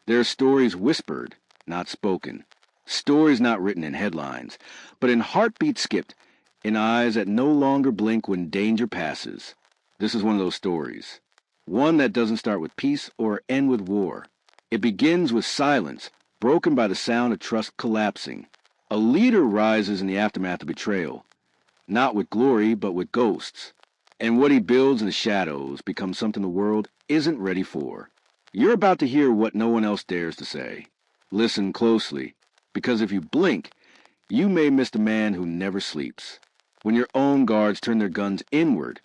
There are stories whispered, not spoken. Stories not written in headlines, but in heartbeats skipped, in eyes that no longer blink when danger passes. This is one of those stories. One that doesn't start with peace or end with war. It begins with silence, broken by the sound of trust collapsing. A leader rises in the aftermath of betrayal, not with glory, but with ghosts. And what he builds in the shadows becomes something the world isn't ready for. You're about to hear what no one else dares to say. Listen closely, because if you blink, you may miss the man who never sleeps. When your own guards turn their guns inward,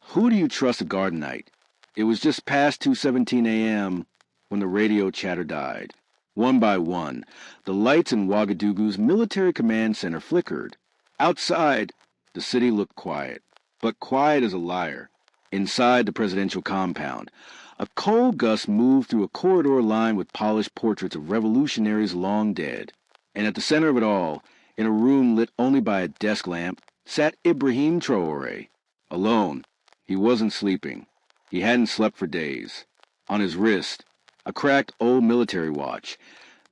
who do you trust to guard night? It was just past 2:17 a.m. when the radio chatter died. One by one, the lights in Ouagadougou's military command center flickered. Outside, the city looked quiet, but quiet as a liar. Inside the presidential compound, a cold gust moved through a corridor lined with polished portraits of revolutionaries long dead. And at the center of it all, in a room lit only by a desk lamp, sat Ibrahim Traoré. Alone. He wasn't sleeping. He hadn't slept for days. On his wrist, a cracked old military watch,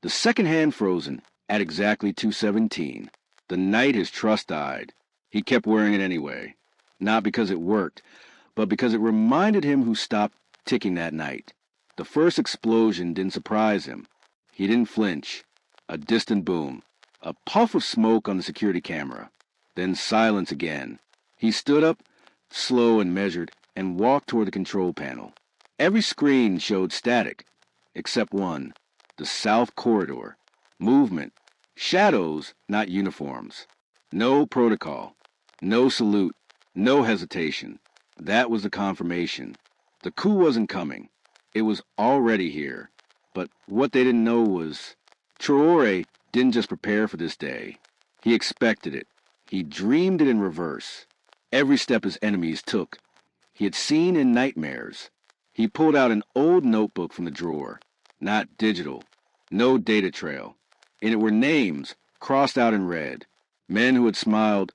the second hand frozen at exactly 2:17. The night his trust died, he kept wearing it anyway. Not because it worked, but because it reminded him who stopped ticking that night. The first explosion didn't surprise him. He didn't flinch. A distant boom. A puff of smoke on the security camera. Then silence again. He stood up, slow and measured, and walked toward the control panel. Every screen showed static, except one. The south corridor. Movement. Shadows, not uniforms. No protocol. No salute. No hesitation. That was the confirmation. The coup wasn't coming. It was already here. But what they didn't know was Traoré didn't just prepare for this day. He expected it. He dreamed it in reverse. Every step his enemies took, he had seen in nightmares. He pulled out an old notebook from the drawer. Not digital. No data trail. In it were names, crossed out in red. Men who had smiled,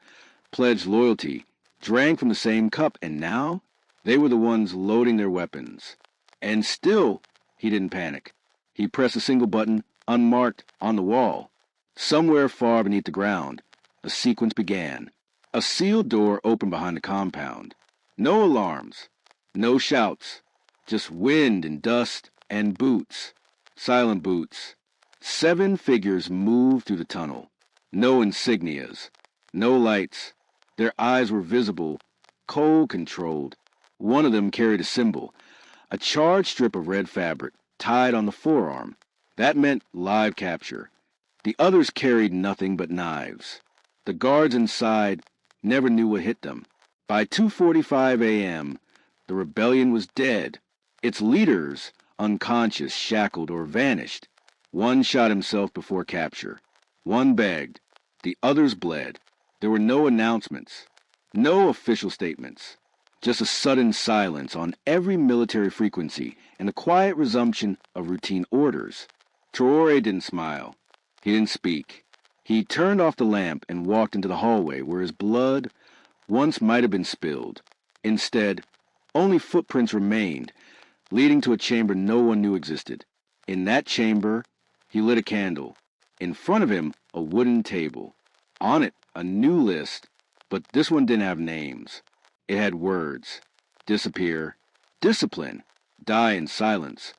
pledged loyalty, drank from the same cup, and now they were the ones loading their weapons. And still, he didn't panic. He pressed a single button, unmarked, on the wall. Somewhere far beneath the ground, a sequence began. A sealed door opened behind the compound. No alarms, no shouts, just wind and dust and boots. Silent boots. 7 figures moved through the tunnel. No insignias, no lights. Their eyes were visible, cold-controlled. One of them carried a symbol, a charred strip of red fabric tied on the forearm. That meant live capture. The others carried nothing but knives. The guards inside never knew what hit them. By 2:45 a.m., the rebellion was dead. Its leaders, unconscious, shackled, or vanished. One shot himself before capture. One begged. The others bled. There were no announcements, no official statements. Just a sudden silence on every military frequency and a quiet resumption of routine orders. Traoré didn't smile. He didn't speak. He turned off the lamp and walked into the hallway where his blood once might have been spilled. Instead, only footprints remained, leading to a chamber no one knew existed. In that chamber, he lit a candle. In front of him, a wooden table. On it, a new list, but this one didn't have names. It had words. Disappear. Discipline. Die in silence.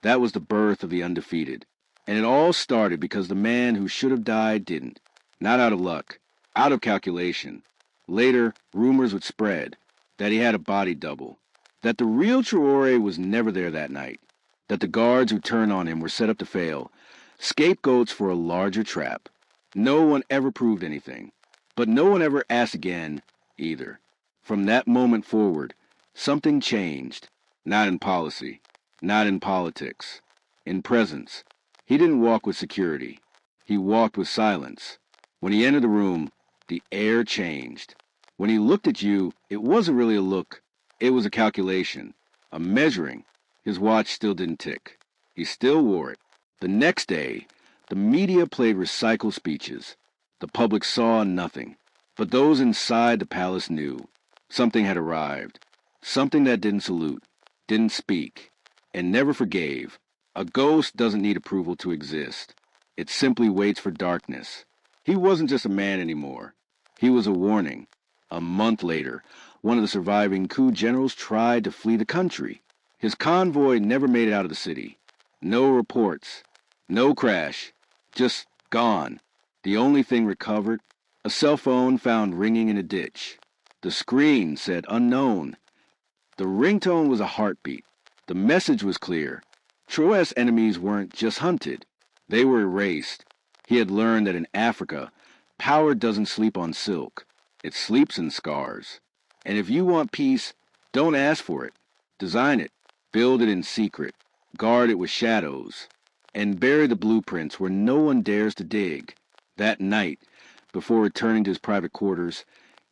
That was the birth of the undefeated. And it all started because the man who should have died didn't. Not out of luck. Out of calculation. Later, rumors would spread that he had a body double. That the real Traoré was never there that night. That the guards who turned on him were set up to fail. Scapegoats for a larger trap. No one ever proved anything. But no one ever asked again, either. From that moment forward, something changed. Not in policy. Not in politics. In presence. He didn't walk with security. He walked with silence. When he entered the room, the air changed. When he looked at you, it wasn't really a look. It was a calculation. A measuring. His watch still didn't tick. He still wore it. The next day, the media played recycled speeches. The public saw nothing. But those inside the palace knew. Something had arrived. Something that didn't salute, didn't speak, and never forgave. A ghost doesn't need approval to exist. It simply waits for darkness. He wasn't just a man anymore. He was a warning. A month later, one of the surviving coup generals tried to flee the country. His convoy never made it out of the city. No reports. No crash. Just gone. The only thing recovered, a cell phone found ringing in a ditch. The screen said unknown. The ringtone was a heartbeat. The message was clear. Traoré's enemies weren't just hunted. They were erased. He had learned that in Africa, power doesn't sleep on silk. It sleeps in scars. And if you want peace, don't ask for it. Design it. Build it in secret. Guard it with shadows. And bury the blueprints where no one dares to dig. That night, before returning to his private quarters,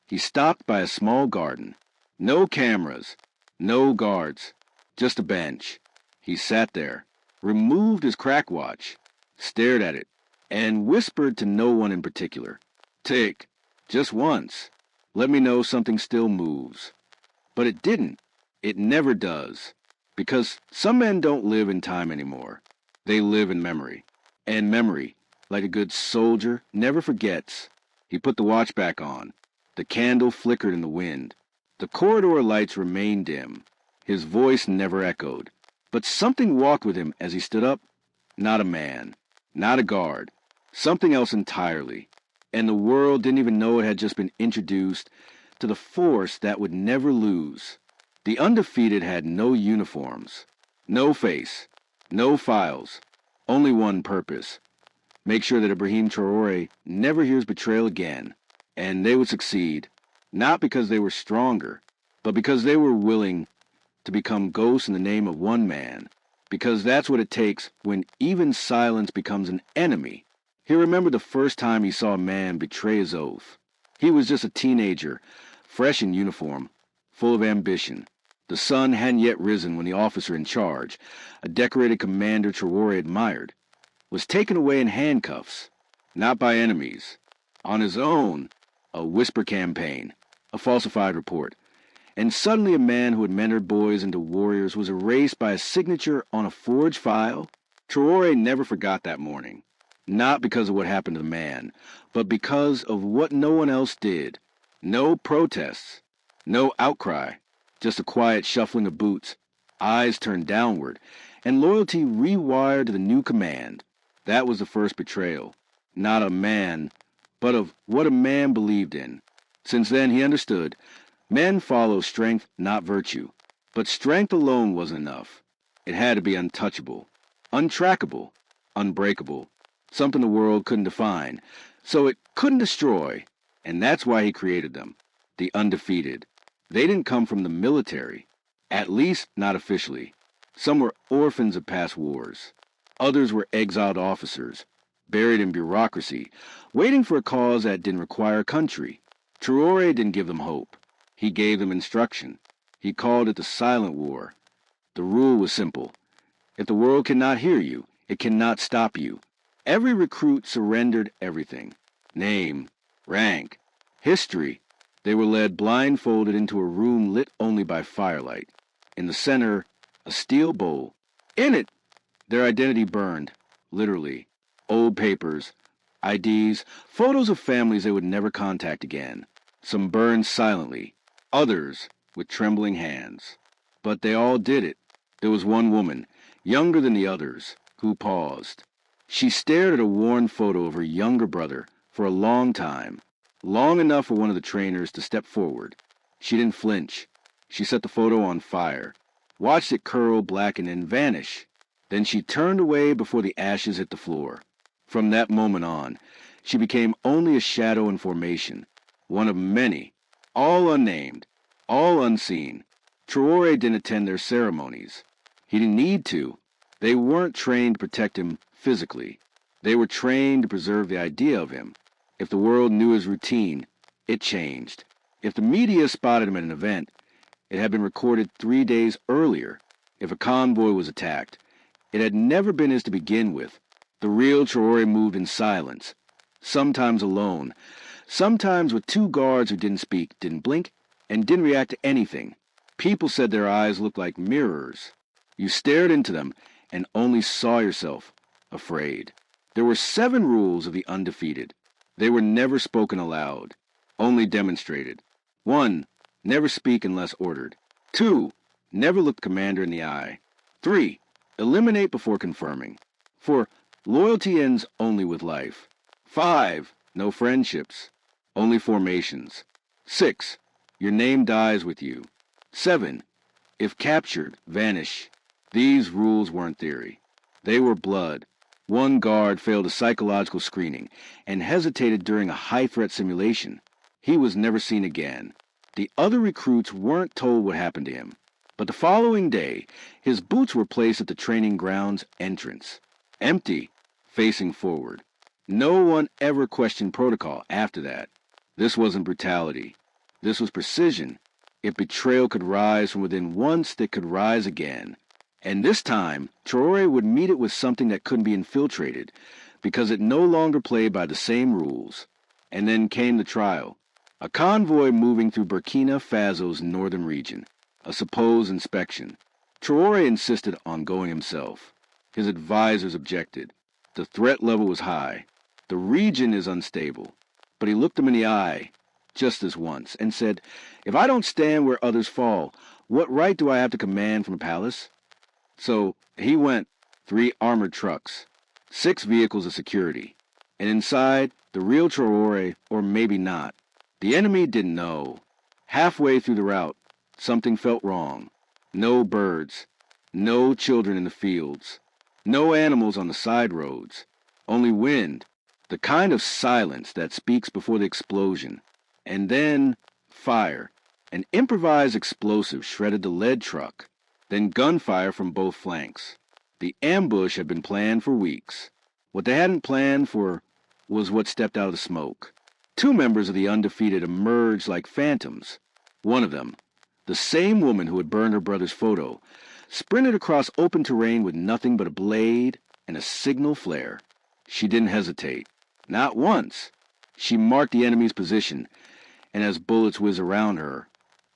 he stopped by a small garden. No cameras. No guards. Just a bench. He sat there, removed his crack watch, stared at it, and whispered to no one in particular. Tick, just once. Let me know something still moves. But it didn't. It never does. Because some men don't live in time anymore. They live in memory. And memory, like a good soldier, never forgets. He put the watch back on. The candle flickered in the wind. The corridor lights remained dim. His voice never echoed. But something walked with him as he stood up. Not a man. Not a guard. Something else entirely. And the world didn't even know it had just been introduced to the force that would never lose. The undefeated had no uniforms. No face. No files. Only one purpose. Make sure that Ibrahim Traoré never hears betrayal again. And they would succeed. Not because they were stronger, but because they were willing to become ghosts in the name of one man, because that's what it takes when even silence becomes an enemy. He remembered the first time he saw a man betray his oath. He was just a teenager, fresh in uniform, full of ambition. The sun hadn't yet risen when the officer in charge, a decorated commander Traoré admired, was taken away in handcuffs, not by enemies. On his own, a whisper campaign, a falsified report. And suddenly a man who had mentored boys into warriors was erased by a signature on a forged file. Traoré never forgot that morning. Not because of what happened to the man, but because of what no one else did. No protests. No outcry. Just a quiet shuffling of boots, eyes turned downward, and loyalty rewired to the new command. That was the first betrayal. Not of man, but of what a man believed in. Since then he understood. Men follow strength, not virtue. But strength alone wasn't enough. It had to be untouchable, untrackable, unbreakable, something the world couldn't define, so it couldn't destroy, and that's why he created them, the undefeated. They didn't come from the military, at least not officially. Some were orphans of past wars. Others were exiled officers, buried in bureaucracy, waiting for a cause that didn't require a country. Traoré didn't give them hope. He gave them instruction. He called it the silent war. The rule was simple. If the world cannot hear you, it cannot stop you. Every recruit surrendered everything. Name, rank, history. They were led blindfolded into a room lit only by firelight. In the center, a steel bowl. In it, their identity burned, literally. Old papers, IDs, photos of families they would never contact again. Some burned silently. Others with trembling hands. But they all did it. There was one woman, younger than the others, who paused. She stared at a worn photo of her younger brother for a long time, long enough for one of the trainers to step forward. She didn't flinch. She set the photo on fire, watched it curl, blacken, and vanish. Then she turned away before the ashes hit the floor. From that moment on, she became only a shadow in formation, one of many, all unnamed, all unseen. Traoré didn't attend their ceremonies. He didn't need to. They weren't trained to protect him physically. They were trained to preserve the idea of him. If the world knew his routine, it changed. If the media spotted him at an event, it had been recorded 3 days earlier. If a convoy was attacked, it had never been his to begin with. The real Traoré moved in silence, sometimes alone, sometimes with 2 guards who didn't speak, didn't blink, and didn't react to anything. People said their eyes looked like mirrors. You stared into them, and only saw yourself afraid. There were 7 rules of the undefeated. They were never spoken aloud, only demonstrated. 1. Never speak unless ordered. 2. Never look the commander in the eye. 3. Eliminate before confirming. 4. Loyalty ends only with life. 5. No friendships, only formations. 6. Your name dies with you. 7. If captured, vanish. These rules weren't theory. They were blood. One guard failed a psychological screening and hesitated during a high-threat simulation. He was never seen again. The other recruits weren't told what happened to him. But the following day, his boots were placed at the training ground's entrance, empty, facing forward. No one ever questioned protocol after that. This wasn't brutality. This was precision. If betrayal could rise from within once, it could rise again. And this time, Traoré would meet it with something that couldn't be infiltrated, because it no longer played by the same rules. And then came the trial. A convoy moving through Burkina Faso's northern region. A supposed inspection. Traoré insisted on going himself. His advisors objected. The threat level was high. The region is unstable. But he looked them in the eye, just this once, and said, "If I don't stand where others fall, what right do I have to command from a palace?" So he went. 3 armored trucks, 6 vehicles of security, and inside, the real Traoré, or maybe not. The enemy didn't know. Halfway through the route, something felt wrong. No birds, no children in the fields, no animals on the side roads, only wind, the kind of silence that speaks before the explosion. And then fire. An improvised explosive shredded the lead truck. Then gunfire from both flanks. The ambush had been planned for weeks. What they hadn't planned for was what stepped out of the smoke. 2 members of the undefeated emerged like phantoms. One of them, the same woman who had burned her brother's photo, sprinted across open terrain with nothing but a blade and a signal flare. She didn't hesitate. Not once. She marked the enemy's position, and as bullets whizzed around her,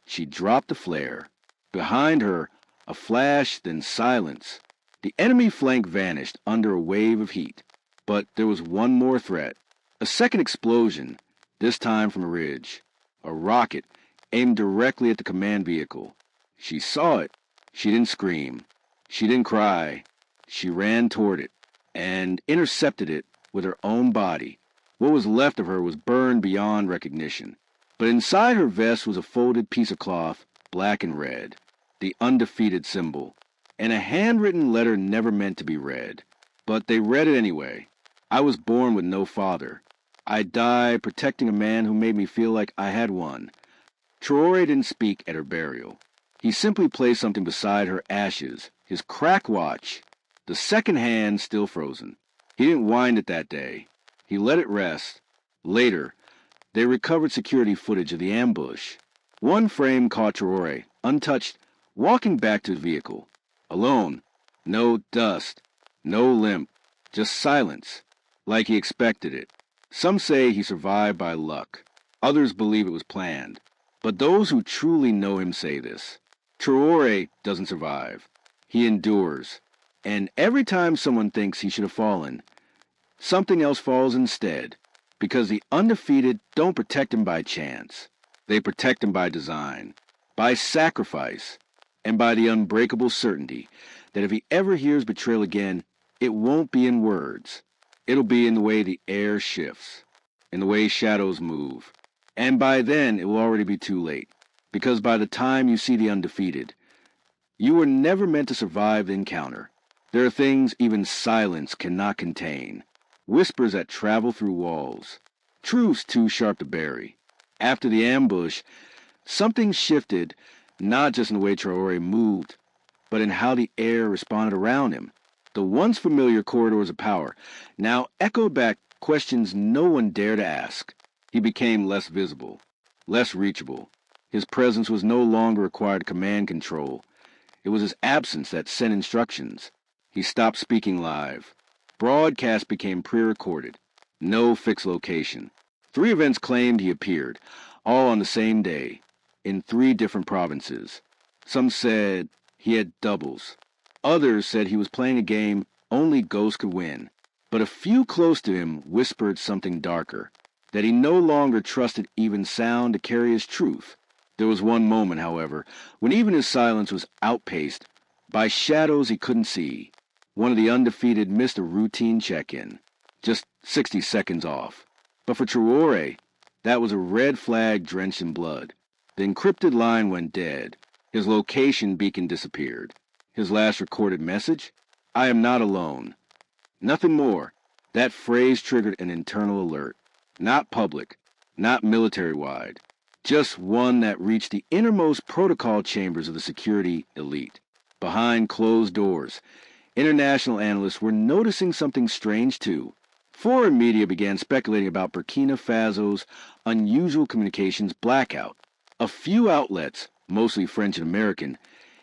she dropped the flare. Behind her, a flash, then silence. The enemy flank vanished under a wave of heat. But there was one more threat. A second explosion, this time from a ridge. A rocket aimed directly at the command vehicle. She saw it. She didn't scream. She didn't cry. She ran toward it and intercepted it with her own body. What was left of her was burned beyond recognition. But inside her vest was a folded piece of cloth, black and red. The undefeated symbol, and a handwritten letter never meant to be read. But they read it anyway. I was born with no father. I died protecting a man who made me feel like I had one. Traoré didn't speak at her burial. He simply placed something beside her ashes, his crack watch, the second hand still frozen. He didn't wind it that day. He let it rest. Later, they recovered security footage of the ambush. One frame caught Traoré, untouched, walking back to his vehicle. Alone. No dust. No limp. Just silence. Like he expected it. Some say he survived by luck. Others believe it was planned. But those who truly know him say this. Traoré doesn't survive. He endures. And every time someone thinks he should have fallen, something else falls instead. Because the undefeated don't protect him by chance. They protect him by design. By sacrifice. And by the unbreakable certainty that if he ever hears betrayal again, it won't be in words. It'll be in the way the air shifts, in the way shadows move. And by then, it will already be too late. Because by the time you see the undefeated, you were never meant to survive the encounter. There are things even silence cannot contain. Whispers that travel through walls. Truths too sharp to bury. After the ambush, something shifted, not just in the way Traoré moved, but in how the air responded around him. The once familiar corridors of power now echoed back questions no one dared to ask. He became less visible, less reachable. His presence was no longer required to command control. It was his absence that sent instructions. He stopped speaking live. Broadcast became pre-recorded. No fixed location. 3 events claimed he appeared, all on the same day, in 3 different provinces. Some said he had doubles. Others said he was playing a game only ghosts could win. But a few close to him whispered something darker, that he no longer trusted even sound to carry his truth. There was one moment, however, when even his silence was outpaced by shadows he couldn't see. One of the undefeated missed a routine check-in, just 60 seconds off. But for Traoré, that was a red flag drenched in blood. The encrypted line went dead. His location beacon disappeared. His last recorded message? I am not alone. Nothing more. That phrase triggered an internal alert. Not public, not military-wide. Just one that reached the innermost protocol chambers of the security elite. Behind closed doors, international analysts were noticing something strange too. Foreign media began speculating about Burkina Faso's unusual communications blackout. A few outlets, mostly French and American,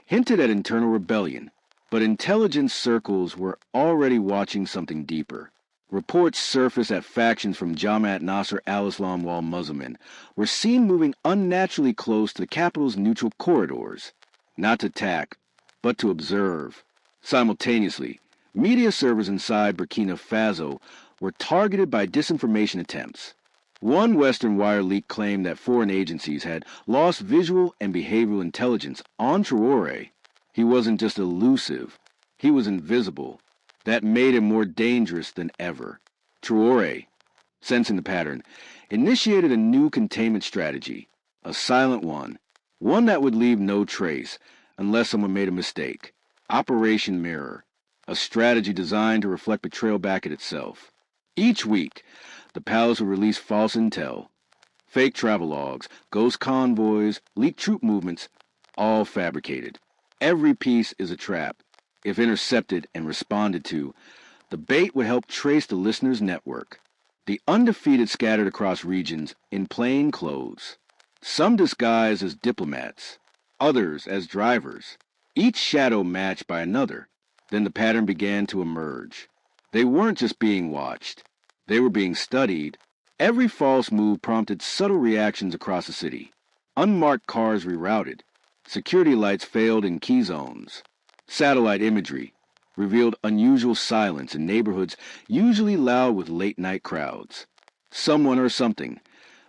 hinted at internal rebellion, but intelligence circles were already watching something deeper. Reports surfaced that factions from Jamaat Nasser al-Islam wal Muslimin were seen moving unnaturally close to the capital's neutral corridors, not to attack, but to observe. Simultaneously, media servers inside Burkina Faso were targeted by disinformation attempts. One Western wire leak claimed that foreign agencies had lost visual and behavioral intelligence on Traoré. He wasn't just elusive, he was invisible. That made him more dangerous than ever. Traoré, sensing the pattern, initiated a new containment strategy, a silent one that would leave no trace unless someone made a mistake. Operation Mirror, a strategy designed to reflect betrayal back at itself. Each week, the palace would release false intel, fake travelogues, ghost convoys, leaked troop movements, all fabricated. Every piece is a trap. If intercepted and responded to, the bait would help trace the listener's network. The undefeated scattered across regions in plain clothes, some disguised as diplomats, others as drivers, each shadow matched by another. Then the pattern began to emerge. They weren't just being watched. They were being studied. Every false move prompted subtle reactions across the city. Unmarked cars rerouted. Security lights failed in key zones. Satellite imagery revealed unusual silence in neighborhoods usually loud with late-night crowds. Someone or something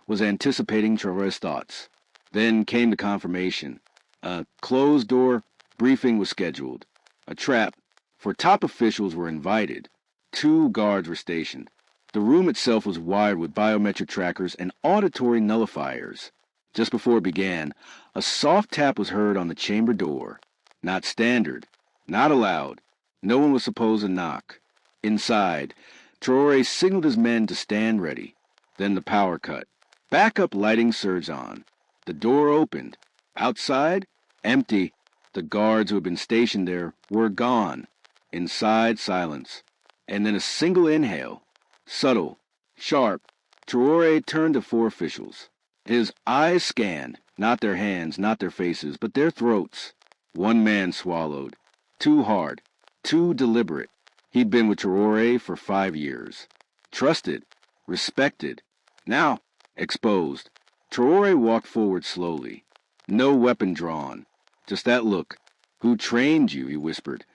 was anticipating Traoré's thoughts. Then came the confirmation. A closed-door briefing was scheduled. A trap, for top officials were invited. 2 guards were stationed. The room itself was wired with biometric trackers and auditory nullifiers. Just before it began, a soft tap was heard on the chamber door. Not standard, not allowed. No one was supposed to knock. Inside, Traoré signaled his men to stand ready. Then the power cut. Backup lighting surged on. The door opened. Outside, empty. The guards who had been stationed there were gone. Inside, silence. And then a single inhale. Subtle, sharp. Traoré turned to 4 officials. His eyes scanned, not their hands, not their faces, but their throats. One man swallowed. Too hard. Too deliberate. He'd been with Traoré for 5 years. Trusted. Respected. Now, exposed. Traoré walked forward slowly. No weapon drawn. Just that look. Who trained you, he whispered.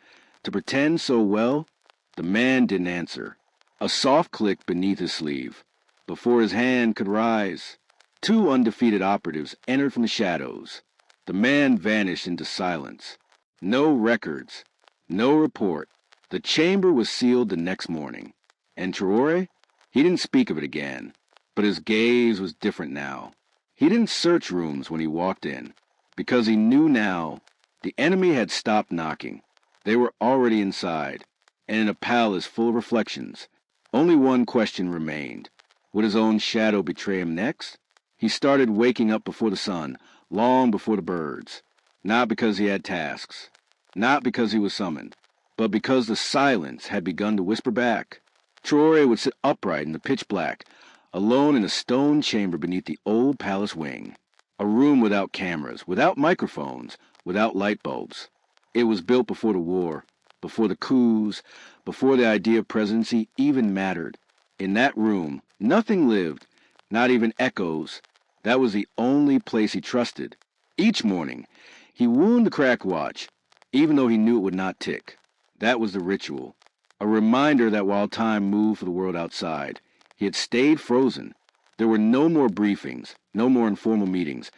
To pretend so well? The man didn't answer. A soft click beneath his sleeve. Before his hand could rise, 2 undefeated operatives entered from the shadows. The man vanished into silence. No records. No report. The chamber was sealed the next morning. And Traoré? He didn't speak of it again. But his gaze was different now. He didn't search rooms when he walked in, because he knew now the enemy had stopped knocking. They were already inside, and in a palace full of reflections. Only one question remained. Would his own shadow betray him next? He started waking up before the sun, long before the birds. Not because he had tasks, not because he was summoned, but because the silence had begun to whisper back. Traoré would sit upright in the pitch black, alone in a stone chamber beneath the old palace wing. A room without cameras, without microphones, without light bulbs. It was built before the war, before the coups, before the idea of presidency even mattered. In that room, nothing lived, not even echoes. That was the only place he trusted. Each morning, he wound the crack watch. even though he knew it would not tick. That was the ritual. A reminder that while time moved for the world outside, he had stayed frozen. There were no more briefings, no more informal meetings,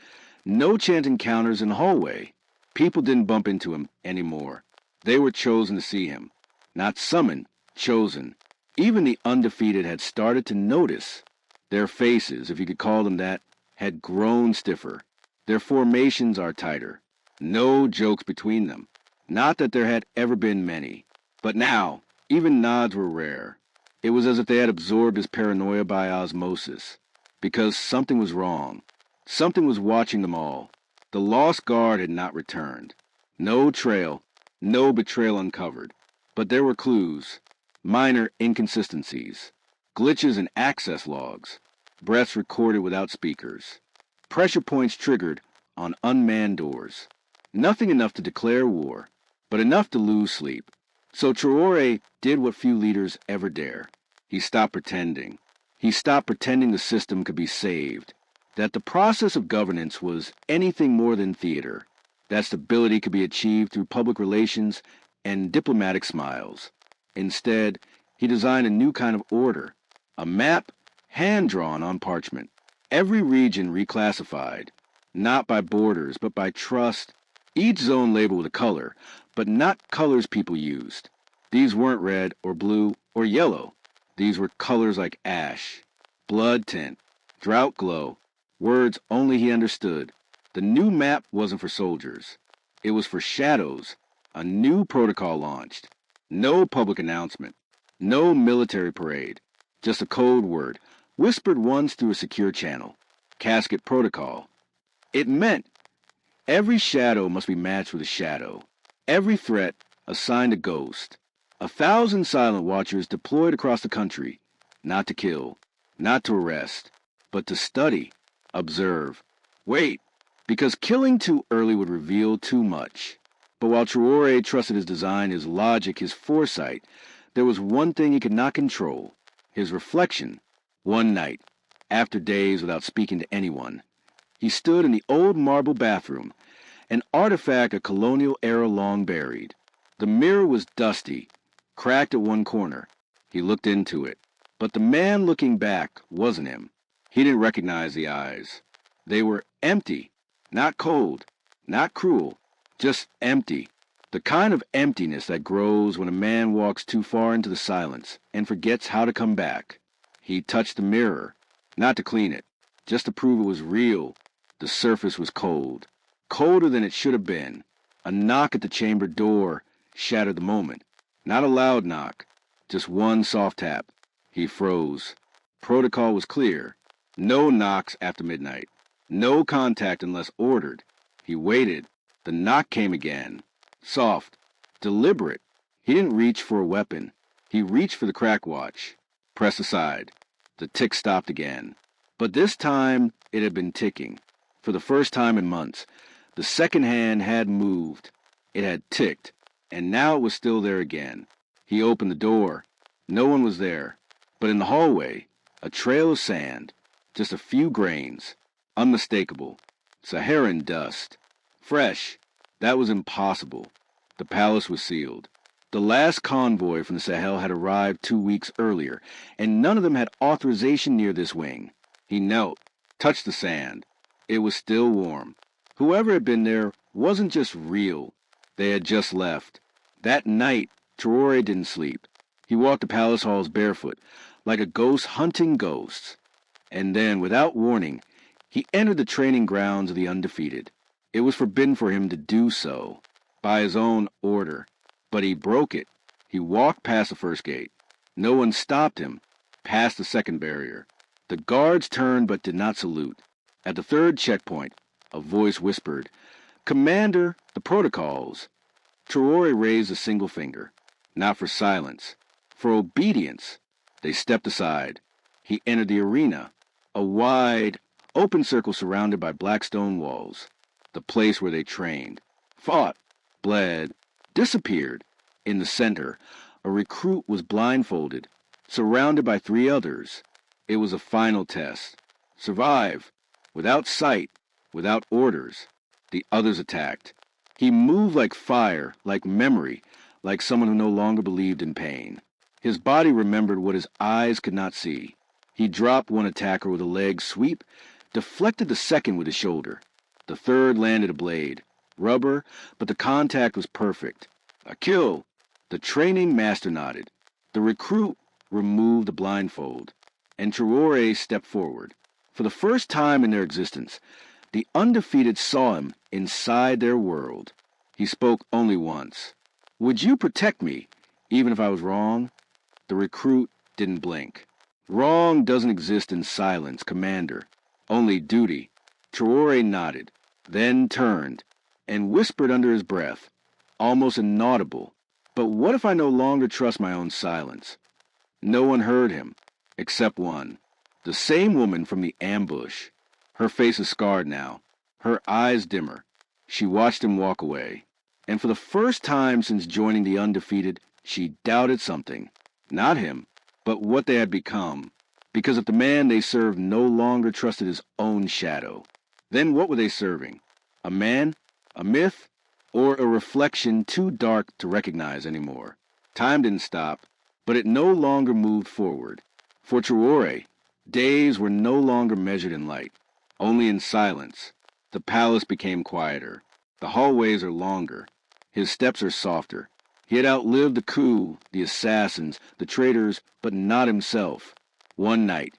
no chance encounters in the hallway. People didn't bump into him anymore. They were chosen to see him. Not summoned, chosen. Even the undefeated had started to notice. Their faces, if you could call them that, had grown stiffer. Their formations are tighter. No jokes between them. Not that there had ever been many. But now, even nods were rare. It was as if they had absorbed his paranoia by osmosis. Because something was wrong. Something was watching them all. The lost guard had not returned. No trail, no betrayal uncovered. But there were clues. Minor inconsistencies. Glitches in access logs. Breaths recorded without speakers. Pressure points triggered on unmanned doors. Nothing enough to declare war, but enough to lose sleep. So Traoré did what few leaders ever dare. He stopped pretending. He stopped pretending the system could be saved, that the process of governance was anything more than theater, that stability could be achieved through public relations and diplomatic smiles. Instead, he designed a new kind of order, a map hand-drawn on parchment, every region reclassified, not by borders but by trust, each zone labeled with a color, but not colors people used. These weren't red or blue or yellow. These were colors like ash, blood tint, drought glow, words only he understood. The new map wasn't for soldiers. It was for shadows. A new protocol launched. No public announcement. No military parade. Just a code word, whispered once through a secure channel. Casket protocol. It meant every shadow must be matched with a shadow. Every threat assigned a ghost. 1,000 silent watchers deployed across the country, not to kill, not to arrest, but to study, observe, wait, because killing too early would reveal too much. But while Traoré trusted his design, his logic, his foresight, there was one thing he could not control, his reflection. One night, after days without speaking to anyone, he stood in the old marble bathroom, an artifact of colonial era long buried. The mirror was dusty, cracked at one corner. He looked into it. But the man looking back wasn't him. He didn't recognize the eyes. They were empty, not cold, not cruel, just empty. The kind of emptiness that grows when a man walks too far into the silence and forgets how to come back. He touched the mirror, not to clean it, just to prove it was real. The surface was cold, colder than it should have been. A knock at the chamber door shattered the moment. Not a loud knock, just one soft tap. He froze. Protocol was clear. No knocks after midnight. No contact unless ordered. He waited. The knock came again. Soft. Deliberate. He didn't reach for a weapon. He reached for the crack watch. Pressed aside. The tick stopped again. But this time it had been ticking. For the first time in months, the second hand had moved. It had ticked. And now it was still there again. He opened the door. No one was there. But in the hallway, a trail of sand. Just a few grains. Unmistakable. Saharan dust. Fresh. That was impossible. The palace was sealed. The last convoy from the Sahel had arrived 2 weeks earlier, and none of them had authorization near this wing. He knelt, touched the sand. It was still warm. Whoever had been there wasn't just real. They had just left. That night, Traoré didn't sleep. He walked the palace halls barefoot, like a ghost hunting ghosts. And then, without warning, he entered the training grounds of the undefeated. It was forbidden for him to do so, by his own order. But he broke it. He walked past the first gate. No one stopped him. Past the second barrier. The guards turned but did not salute. At the third checkpoint, a voice whispered, "Commander, the protocols." Traoré raised a single finger. Not for silence. For obedience. They stepped aside. He entered the arena. A wide, open circle surrounded by black stone walls. The place where they trained. Fought. Bled. Disappeared. In the center, a recruit was blindfolded, surrounded by 3 others. It was a final test. Survive. Without sight. Without orders. The others attacked. He moved like fire, like memory, like someone who no longer believed in pain. His body remembered what his eyes could not see. He dropped one attacker with a leg sweep, deflected the second with his shoulder. The third landed a blade. Rubber, but the contact was perfect. A kill. The training master nodded. The recruit removed the blindfold, and Traoré stepped forward. For the first time in their existence, the undefeated saw him inside their world. He spoke only once. "Would you protect me, even if I was wrong?" The recruit didn't blink. Wrong doesn't exist in silence, Commander. Only duty. Traoré nodded, then turned, and whispered under his breath, almost inaudible, "But what if I no longer trust my own silence?" No one heard him, except one. The same woman from the ambush. Her face is scarred now, her eyes dimmer. She watched him walk away, and for the first time since joining the undefeated, she doubted something. Not him, but what they had become. Because if the man they served no longer trusted his own shadow, then what were they serving? A man? A myth? Or a reflection too dark to recognize anymore? Time didn't stop, but it no longer moved forward. For Traoré, days were no longer measured in light, only in silence. The palace became quieter. The hallways are longer. His steps are softer. He had outlived the coup, the assassins, the traitors, but not himself. One night,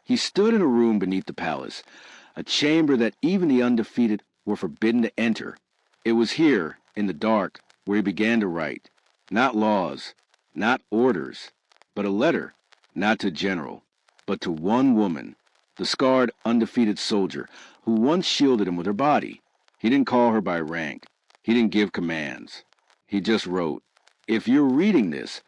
he stood in a room beneath the palace, a chamber that even the undefeated were forbidden to enter. It was here, in the dark, where he began to write. Not laws, not orders, but a letter, not to general, but to one woman, the scarred, undefeated soldier who once shielded him with her body. He didn't call her by rank. He didn't give commands. He just wrote, "If you're reading this,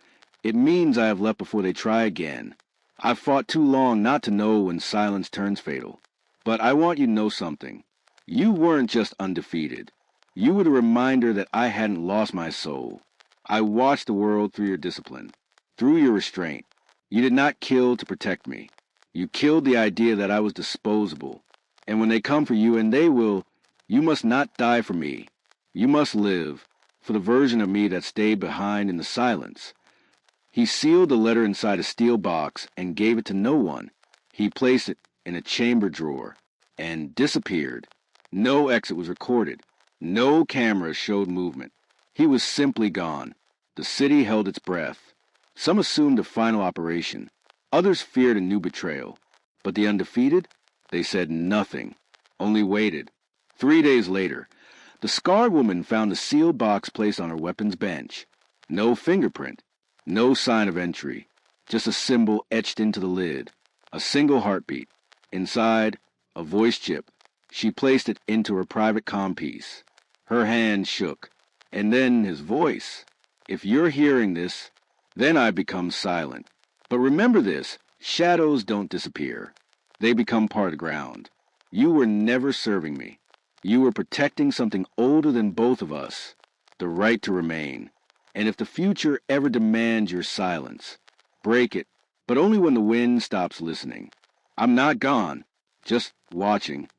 it means I have left before they try again. I've fought too long not to know when silence turns fatal. But I want you to know something. You weren't just undefeated. You were the reminder that I hadn't lost my soul. I watched the world through your discipline, through your restraint. You did not kill to protect me. You killed the idea that I was disposable. And when they come for you, and they will, you must not die for me. You must live for the version of me that stayed behind in the silence." He sealed the letter inside a steel box and gave it to no one. He placed it in a chamber drawer and disappeared. No exit was recorded. No camera showed movement. He was simply gone. The city held its breath. Some assumed a final operation. Others feared a new betrayal. But the undefeated? They said nothing, only waited. 3 days later, the scarred woman found a sealed box placed on her weapons bench. No fingerprint, no sign of entry, just a symbol etched into the lid. A single heartbeat. Inside, a voice chip. She placed it into her private comm piece. Her hand shook. And then his voice. "If you're hearing this, then I become silent. But remember this, shadows don't disappear. They become part of the ground. You were never serving me. You were protecting something older than both of us, the right to remain. And if the future ever demands your silence, break it, but only when the wind stops listening. I'm not gone, just watching."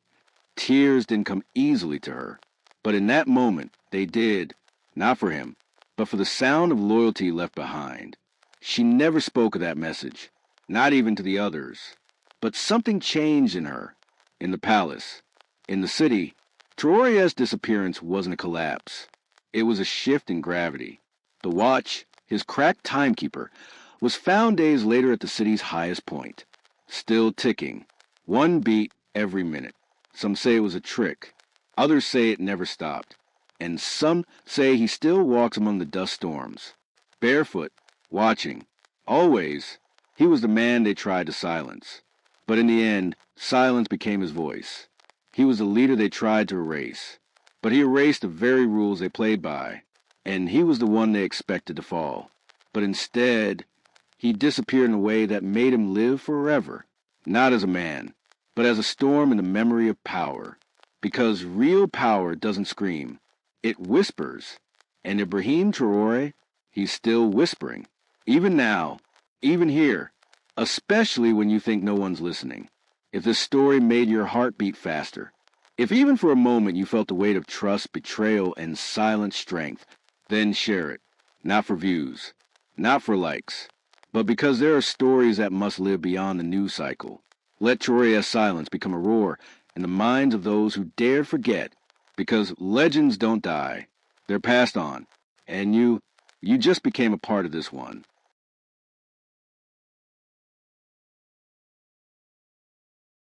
Tears didn't come easily to her, but in that moment they did, not for him, but for the sound of loyalty left behind. She never spoke of that message, not even to the others. But something changed in her, in the palace, in the city. Traoré's disappearance wasn't a collapse. It was a shift in gravity. The watch, his cracked timekeeper, was found days later at the city's highest point, still ticking, one beat every minute. Some say it was a trick. Others say it never stopped. And some say he still walks among the dust storms, barefoot, watching. Always, he was the man they tried to silence. But in the end, silence became his voice. He was the leader they tried to erase. But he erased the very rules they played by. And he was the one they expected to fall. But instead, he disappeared in a way that made him live forever. Not as a man, but as a storm in the memory of power. Because real power doesn't scream. It whispers. And Ibrahim Traoré, he's still whispering. Even now, even here. Especially when you think no one's listening. If this story made your heart beat faster, If even for a moment you felt the weight of trust, betrayal, and silent strength, then share it. Not for views, not for likes, but because there are stories that must live beyond the news cycle. Let Traoré's silence become a roar in the minds of those who dare forget, because legends don't die. They're passed on, and you just became a part of this one.